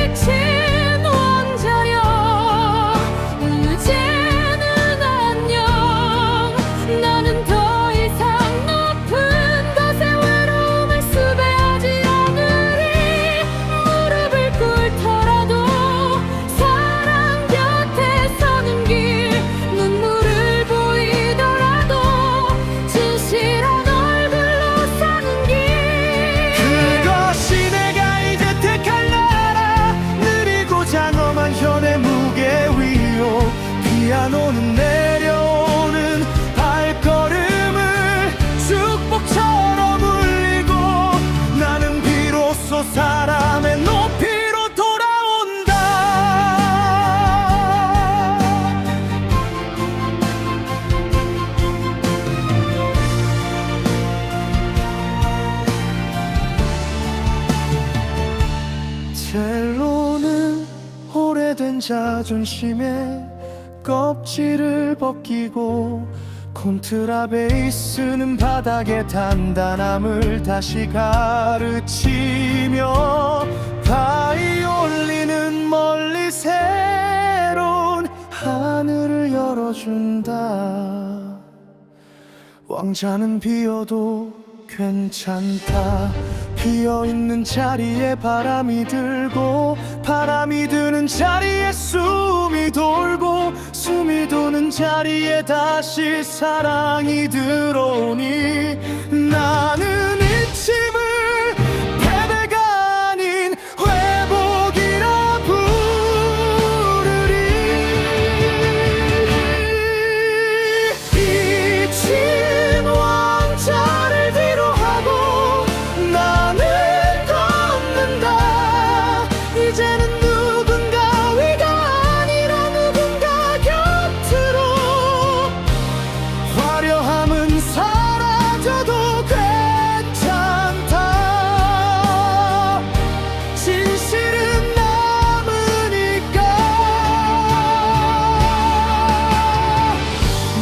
B: 미친 왕자여 이제는 안녕. 나는 더 이상 높은 곳의 외로움을 수배하지 않으리.
A: 비로소 사람의 높이로 돌아온다. 첼로는 오래된 자존심에 껍질을 벗기고, 콘트라베이스는 바닥의 단단함을 다시 가르치며, 바이올린은 멀리 새로운 하늘을 열어준다. 왕자는 비어도 괜찮다. 비어있는 자리에 바람이 들고, 바람이 드는 자리에 숨이 돌고, 숨이 도는 자리에 다시 사랑이 들어오니, 나는 이 팀을 패배가 아닌 회복이라 부르리. 이 팀 왕자를 위로하고 나는 걷는다. 이제는 누군가 위가 아니라 누군가 곁으로. 화려함은 사라져도 괜찮다. 진실은 남으니까.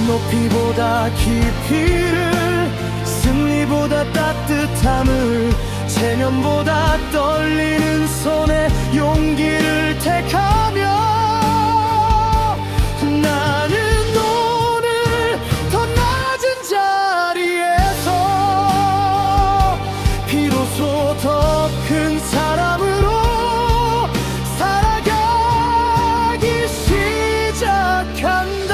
A: 높이보다 깊이를, 승리보다 따뜻함을, 체면보다 떨리는 손에 용기를 택하며, 나는 오늘 더 낮은 자리에서 비로소 더 큰 사람으로 살아가기 시작한다.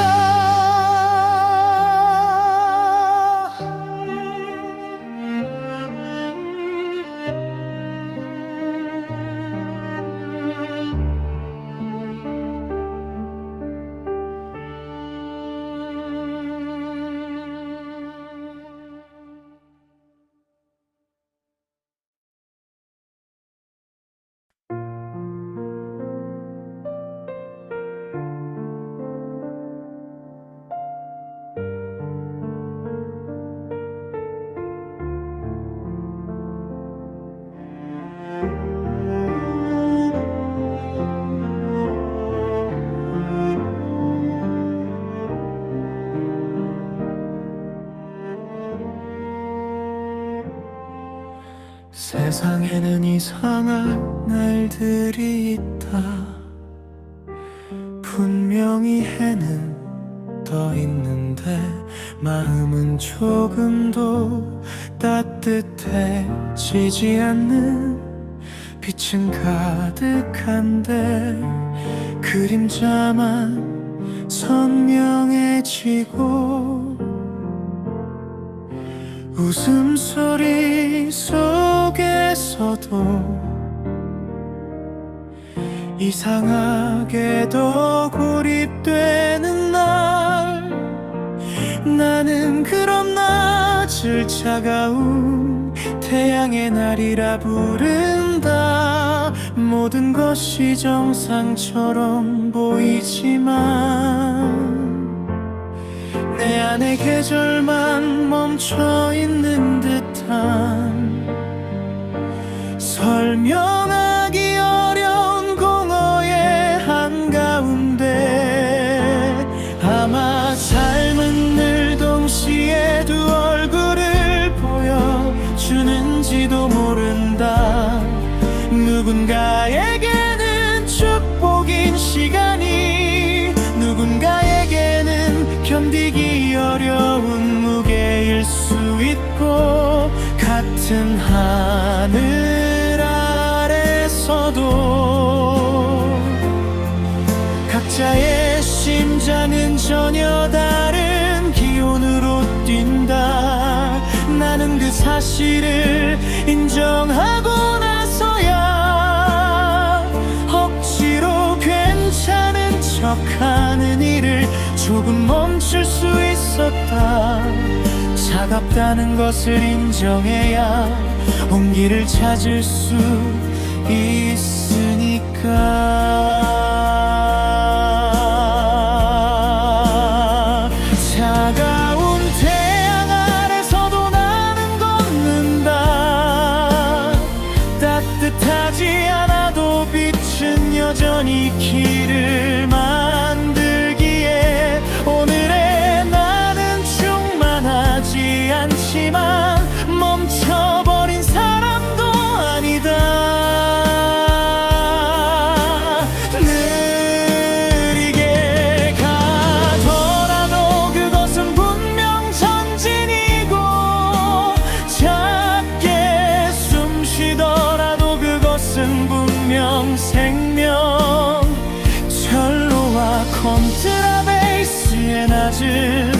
A: 세상에는 이상한 날들이 있다. 분명히 해는 떠 있는데 마음은 조금도 따뜻해지지 않는 빛은 가득한데, 그림자만 선명해지고, 웃음소리 속에서도 이상하게도 고립되는 날, 나는 그런 낮을 차가운 태양의 날이라 부른다. 모든 것이 정상처럼 보이지만 내 안의 계절만 멈춰있는 듯한, 설명하기 어려운 공허의 한가운데, 아마 삶은 늘 동시에 두 얼굴을 보여주는지도 모른다. 누군가에게는 축복인 시간이, 누군가에게는 견디기 어려운 무게일 수 있고, 같은 하늘 아래서도 각자의 심장은 전혀 다른 기온으로 뛴다. 나는 그 사실을 인정하고 나서야 억지로 괜찮은 척하는 일을 조금 멈출 수 있었다. 차갑다는 것을 인정해야 온기를 찾을 수 있으니까. 차가운 태양 아래서도 나는 걷는다. 따뜻하지 않아도 빛은 여전히 길을 만들기에 오늘의 나는 충만하지 않지만 멈춰버린 사람도 아니다. 느리게 가더라도 그것은 분명 전진이고 작게 숨 쉬더라도 그것은 분명 생명. 철로와 콘트라베이스의 낮은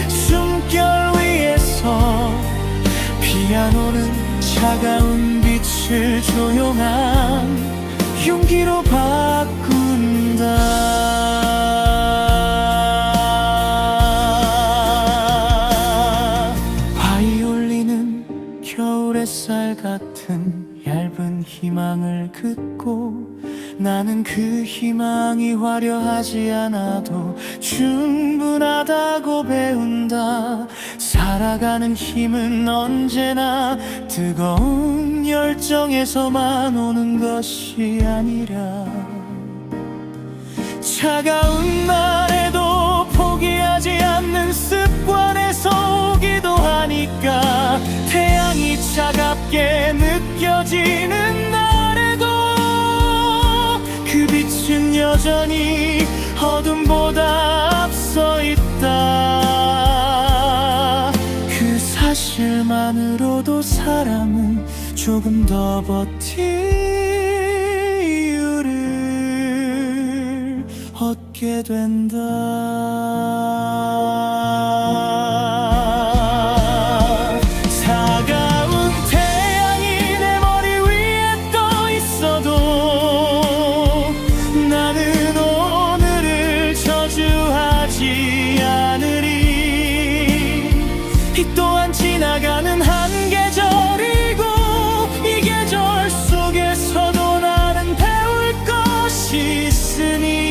A: 숨결 위에서 피아노는 차가운 빛을 조용한 용기로 바꾼다. 바이올린은 겨울 햇살 같은 얇은 희망을 긋고 나는 그 희망이 화려하지 않아도 충분하다고 배운다. 살아가는 힘은 언제나 뜨거운 열정에서만 오는 것이 아니라 차가운 날에도 포기하지 않는 습관에서 오기도 하니까. 태양이 차갑게 느껴지는 날에도 그 빛은 여전히 어둠보다 앞서 있다. 그 사실만으로도 사람은 조금 더 버틸 이유를 얻게 된다. 차가운 태양이 내 머리 위에 떠 있어도 나는 오늘을 저주하지 않으리. 이 또한 지나가는 한 계절이고 이 계절 속에서도 나는 배울 것이 있으니.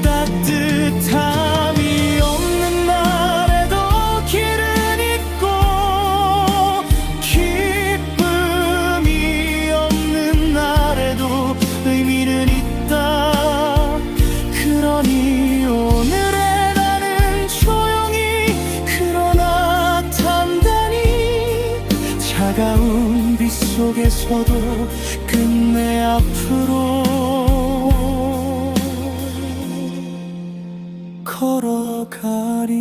A: 따뜻함이 없는 날에도 길은 있고 기쁨이 없는 날에도 의미는 있다. 그러니 오늘의 나는 조용히 그러나 단단히 차가운 빛 속에서도 끝내 앞으로 걸어가리.